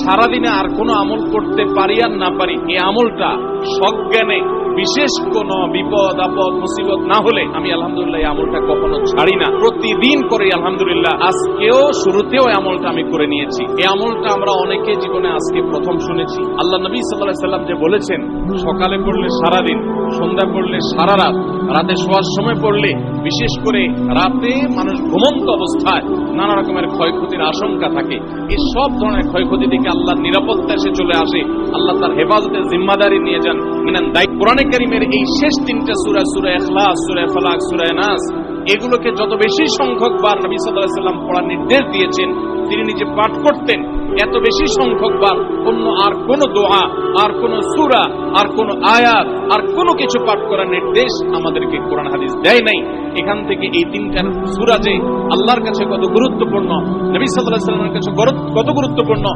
সারাদিনে আর কোনো আমল করতে পারি আর না পারি, এই আমলটা সজ্ঞানে বিশেষ কোন বিপদ আপদ মুসিবত না হলে আমি আলহামদুলিল্লাহ এই আমলটা কখনো ছাড়ি না, প্রতিদিন করে আলহামদুলিল্লাহ। আজকেও শুরুতেও এই আমলটা আমি করে নিয়েছি। এই আমলটা আমরা অনেকে জীবনে আজকে প্রথম শুনেছি। আল্লাহ নবী সাল্লাল্লাহু আলাইহি সাল্লাম যে বলেছেন, সকালে পড়লে সারাদিন, সন্ধ্যা পড়লে সারা রাত, রাতে শোয়ার সময় পড়লে, বিশেষ করে রাতে মানুষ ঘুমন্ত অবস্থায় নানা রকমের ক্ষয়ক্ষতির আশঙ্কা থাকে। এই সব ধরনের ক্ষয়ক্ষতি থেকে আল্লাহর নিরাপত্তা এসে চলে আসে, আল্লাহ তার হেফাজতের জিম্মাদারি নিয়ে যান। কোরআনে কারীমের এই শেষ তিনটা সূরা, সূরা ইখলাস, সূরা ফালাক, সূরা নাস, এগুলোকে যত বেশি সংখ্যক বার নবী সাল্লাল্লাহু আলাইহি সাল্লাম পড়ার নির্দেশ দিয়েছেন, তিনি নিজে পাঠ করতেন, এত বেশি সংখ্যক বার অন্য আর কোন দোয়া, আর কোন সূরা, আর কোন আয়াত, আর কোন কিছু পাঠ করার নির্দেশ আমাদেরকে কোরআন হাদিস দেয় নাই। এখান থেকে এই তিনটা সূরা যে আল্লাহর কাছে কত গুরুত্বপূর্ণ, নবী সাল্লাল্লাহু আলাইহি সাল্লামের কাছে কত গুরুত্বপূর্ণ,